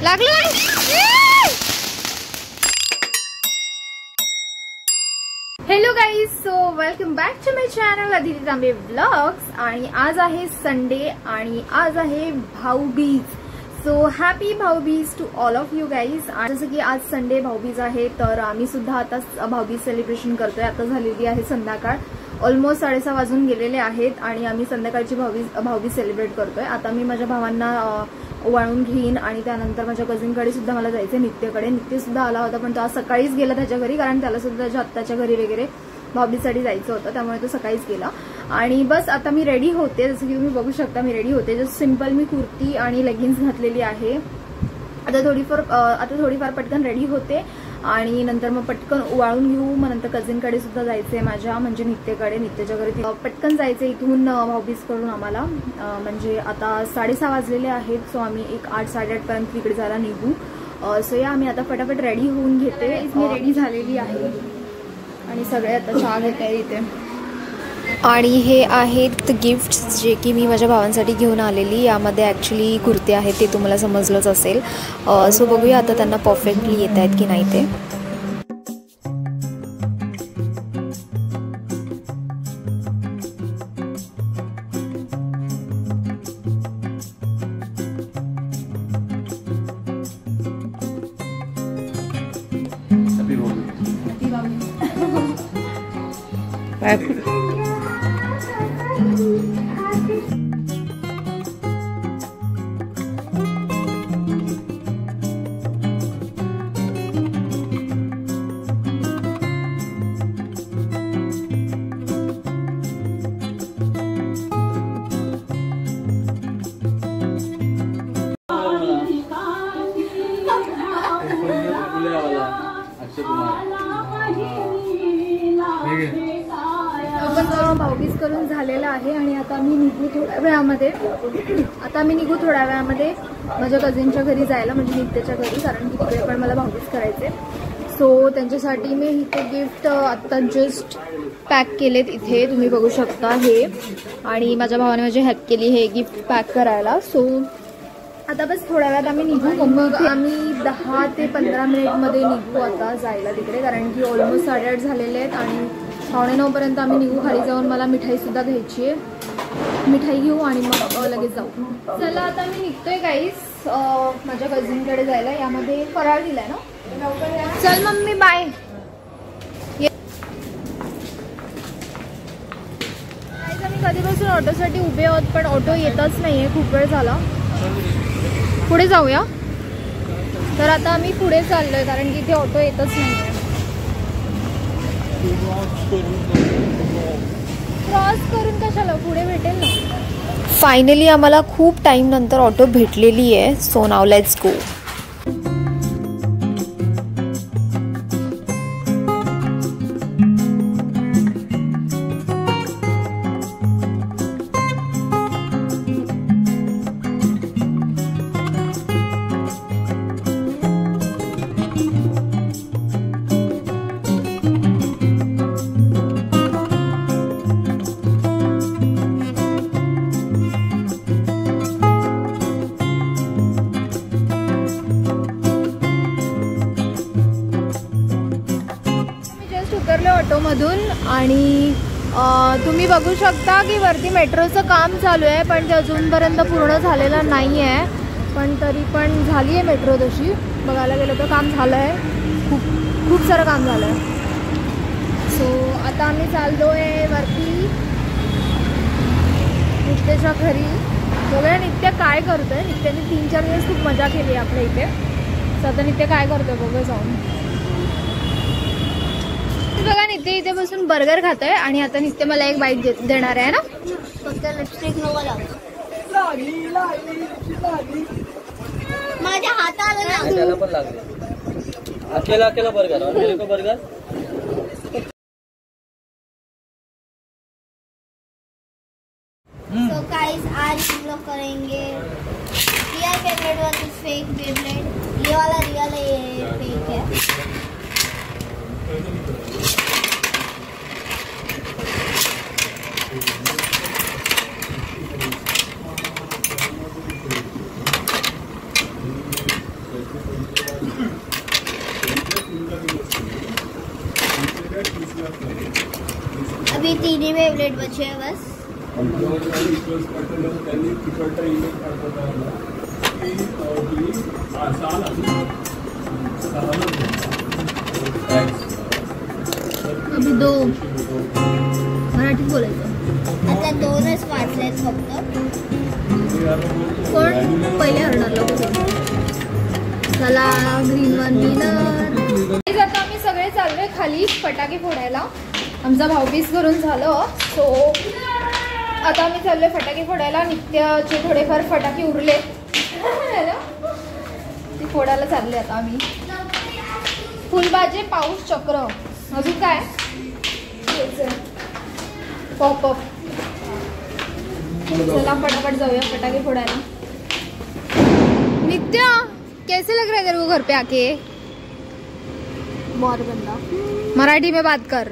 लागलं. Hello guys, so welcome back to my channel Aditi Tambe vlogs. आणि आज आहे संडे आणि आज आहे Bhaubeej. So happy Bhaubeej to all of you guys. जसं की आज संडे भाऊबीज आहे तर आम्ही सुद्धा आता भाऊबीज सेलिब्रेशन करतोय. आता झालेली आहे संध्याकाळ, ऑलमोस्ट 6:30 वाजून गेलेले आहेत आणि आम्ही संध्याकाळची भाऊबीज सेलिब्रेट करतोय. आता मी माझ्या भावांना ओवाळून घेईन आणि त्यानंतर माझ्या कझिनकडे सुद्धा मला जायचं. नित्य सुद्धा आला होता पण तो आज सकाळीच गेला त्याच्या घरी, कारण त्याला सुद्धा त्याच्या आत्याच्या घरी वगैरे भाऊबीजसाठी जायचं होतं, त्यामुळे तो सकाळीच गेला. आणि बस आता मी रेडी होते. जसं की तुम्ही बघू शकता मी रेडी होते. जस्ट सिंपल मी कुर्ती आणि लेगिन्स घातलेली आहे. आता थोडीफार पटकन रेडी होते आणि नंतर मग पटकन ओवाळून घेऊ. मग नंतर कझिनकडे सुद्धा जायचंय माझ्या, म्हणजे नित्याच्या घरी पटकन जायचं इथून भाऊबीज करून आम्हाला. म्हणजे आता 6:30 वाजलेले आहेत. सो आम्ही एक 8-8:30 पर्यंत तिकडे जायला निघू. सो या आम्ही आता फटाफट रेडी होऊन घेते. मी रेडी झालेली आहे आणि सगळे आता चहा घेत आहे इथे. आणि हे आहेत गिफ्ट्स जे की मी माझ्या भावांसाठी घेऊन आलेली. यामध्ये ॲक्च्युली कुर्ते आहेत, ते तुम्हाला समजलंच असेल. सो बघूया आता त्यांना परफेक्टली येत आहेत की नाही ते. भाऊबीज करून झालेला आहे आणि आता मी निघू थोड्या वेळामध्ये माझ्या कझिनच्या घरी जायला, म्हणजे नित्याच्या घरी, कारण की तिकडे पण मला भाऊबीज करायचे. सो त्यांच्यासाठी मी इथे गिफ्ट आता जस्ट पॅक केलेत. इथे तुम्ही बघू शकता हे. आणि माझ्या भावाने माझी हेल्प केली हे गिफ्ट पॅक करायला. सो आता बस थोड्या वेळात आम्ही निघू. मग आम्ही 10 ते 15 मिनिटमध्ये निघू आता जायला तिकडे, कारण की ऑलमोस्ट 8:30 झालेले आहेत आणि 8:45 पर्यंत आम्ही निघू. खाली जाऊन मला मिठाई सुद्धा घ्यायची आहे. मिठाई घेऊ आणि मग लगेच जाऊ. चला आता मी निघतोय गाईस माझ्या कझिनकडे जायला. यामध्ये फराळ दिलाय ना. चल मम्मी बाय. आम्ही कधीपासून ऑटोसाठी उभे आहोत पण ऑटो येतच नाहीये, खूप वेळ झाला. पुढे जाऊया. तर आता आम्ही पुढे चाललोय कारण की इथे ऑटो येतच नाहीये. क्रॉस करून कशाला, पुढे भेटेल ना. फायनली आम्हाला खूप टाइम नंतर ऑटो भेटलेली आहे. So now let's go. ऑटोमधून आणि तुम्ही बघू शकता की वरती मेट्रोचं काम चालू आहे पण ते अजूनपर्यंत पूर्ण झालेलं नाही आहे. पण तरी पण झाली आहे मेट्रो तशी. बघायला गेलं तर काम झालं आहे, खूप सारं काम झालं आहे. सो आता आम्ही चाललो आहे वरती नित्याच्या घरी. बघूया नित्य काय करतोय. नित्याने 3-4 दिवस खूप मजा केली आहे आपल्या इथे. सो आता नित्य काय करतोय बघूया जाऊन. बघा नित्य इथे बसून बर्गर खातोय आणि आता नित्य मला एक बाईट देणार आहे ना. फक्त लिपस्टिक नको लावू. माझ्या हाताला ना त्याला पण लागले. अकेला बर्गर और मेरे को बर्गर. So guys, आज हम लोग करेंगे real favourite versus fake favourite. ये वाला रियल है, ये फेक है. बेबलेट बचे हैं बस। अभी 2 मराठीत बोलायचं आता 2च वाचलेत फक्त। कोण पहिले हरणारला चला ग्रीन वन विनर। आता आम्ही सगळे चाललोय खाली फटाके फोडायला। आमचा भाऊबीज करून झालं सो आता आम्ही चाललोय फटाके फोडायला। नित्याचे थोडेफार फटाके उरले ते फोडायला चालले आता आम्ही। फुलबाजे पाऊस चक्र अजून काय पॉपअप। चला फटाफट जाऊया फटाके फोड़ायला। नित्या कैसे लग रहा है तेरे को घर पे आके? बहुत गंदा। मराठी में बात कर,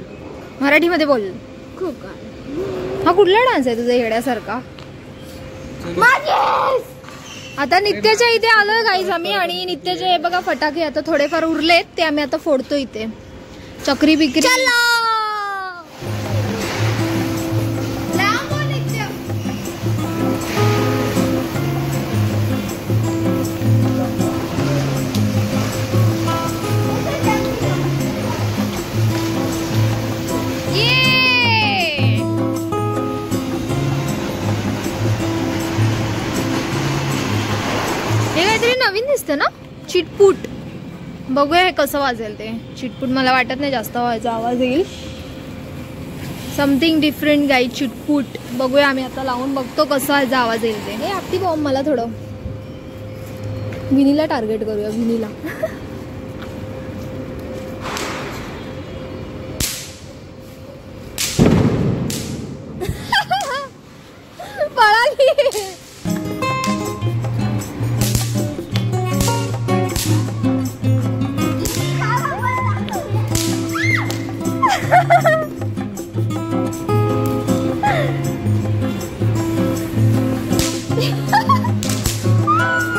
मराठी मध्ये बोल। खूप हा कुठला डान्स आहे तुझा येड्यासारखा? आता नित्याच्या इथे आलोय गाईज आम्ही आणि नित्याचे बघा फटाके आता थोडेफार उरलेत ते आम्ही आता फोडतो इथे। चक्री बिक्री चला नवीन दिसतं ना चिटपूट। बघूया हे कसं वाजेल ते चिटपूट। मला वाटत नाही जास्त व्हायचा आवाज येईल। समथिंग डिफरंट गाई चिटपूट। बघूया आम्ही आता लावून बघतो कसं व्हायचा आवाज येईल ते। हे आपली बॉम्ब मला थोडं विनीला टार्गेट करूया विनीला। पळाली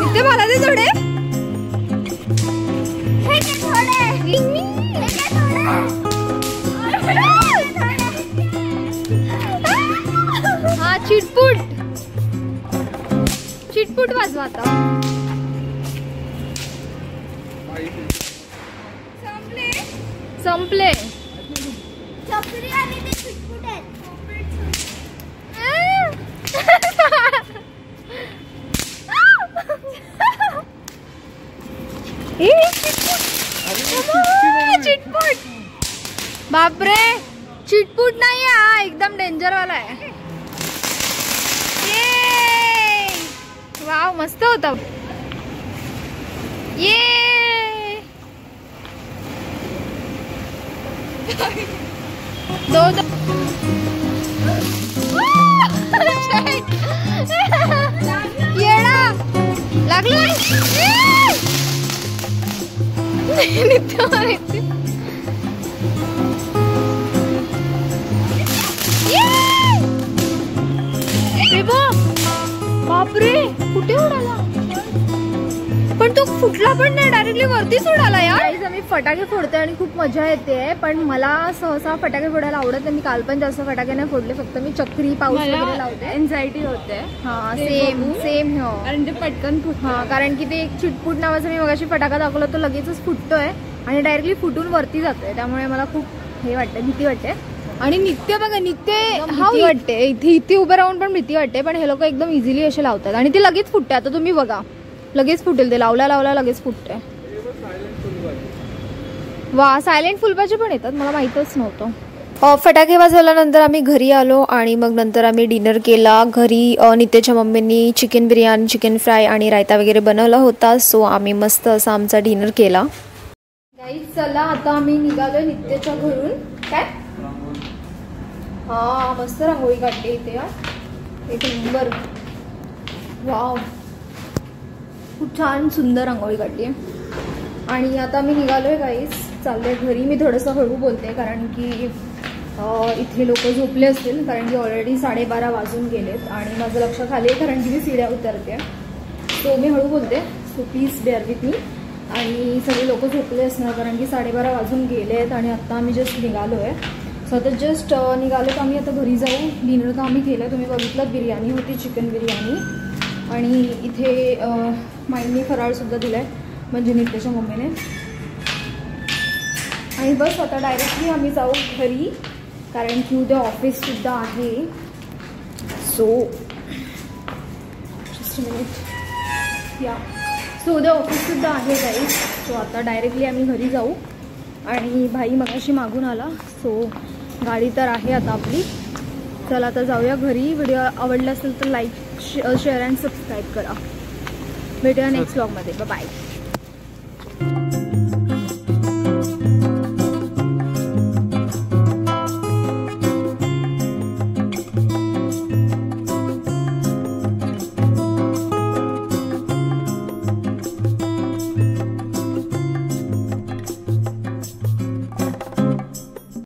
इथे मला दे थोडे। हा चिटपूट चिटपूट वाजवा आता। संपले चक्री आणि ते चिटपूट आहेत। चिटपूट बापरे चिटपूट नाही हा एकदम डेंजर वाला आहे। वाव मस्त होता ये। दो येडा लागलो बापरे कुठे उडाला पण तो फुटला पण नाही डायरेक्टली वरतीच उडाला यार। आम्ही फटाके फोडते आणि खूप मजा येते पण मला सहसा फटाके फोडायला आवडत नाही। मी काल पण जास्त फटाके नाही फोडले फक्त मी चक्री पाऊस वगैरे लावते। एन्झायटी होते हा सेम सेम हो कारण ते पटकन हा कारण की ते एक चिटपूट नावाचा मी मगाशी फटाका दाखवला तो लगेचच फुटतोय आणि डायरेक्टली फुटून वरती जातोय त्यामुळे मला खूप हे वाटतं भीती वाटते। आणि नित्य बघा नित्य हा वाटते इथे उभे राहून पण भीती वाटते पण हे लोक एकदम इझिली असे लावतात आणि ते लगेच फुटते। आता तुम्ही बघा लगेच फुटेल ते लावला लावला लगेच फुटते। वा सायलेंट फुलबाजे पण येतात मला माहितच नव्हतं। फटाके वाजवल्यानंतर आम्ही घरी आलो आणि मग नंतर आम्ही डिनर केला घरी। नित्याच्या मम्मींनी चिकन बिर्याणी चिकन फ्राय आणि रायता वगैरे बनवला होता सो आम्ही मस्त असा आमचा डिनर केला। गाईज चला आता आम्ही निघालो नित्याच्या घरून। काय हा मस्त रांगोळी काढते इथे यार एक नंबर। वाव खूप छान सुंदर रांगोळी काढली आहे। आणि आता मी निघालोय गाईज चाललोय घरी। मी थोडंसं हळू बोलते कारण की इथे लोक झोपले असतील कारण की ऑलरेडी 12:30 वाजून गेलेत आणि माझं लक्ष खाली आहे कारण की मी सीड्या उतरते सो मी हळू बोलते so please bear with me. आणि सगळे लोक झोपले असणार कारण की 12:30 वाजून गेलेत आणि आता आम्ही जस्ट निघालोय सो आता जस्ट निघालो तर आम्ही आता घरी जाऊ. डिनर तर आम्ही केलं, तुम्ही बघितलं. बिर्याणी होती, चिकन बिर्याणी. आणि इथे माईंनी फराळसुद्धा दिला आहे, म्हणजे नित्याच्या मम्मीने. आणि बस आता डायरेक्टली आम्ही जाऊ घरी, कारण की उद्या ऑफिससुद्धा आहे. सो जस्ट मिनिट या. सो उद्या ऑफिससुद्धा आहे गाईज. सो आता डायरेक्टली आम्ही घरी जाऊ. आणि भाई मगाशी मागून आला, सो गाडी तर आहे आता आपली. चला आता जाऊया घरी. व्हिडिओ आवडला असेल तर लाईक, शेअर अँड सबस्क्राईब करा. भेटूया नेक्स्ट व्लॉगमध्ये. बाय.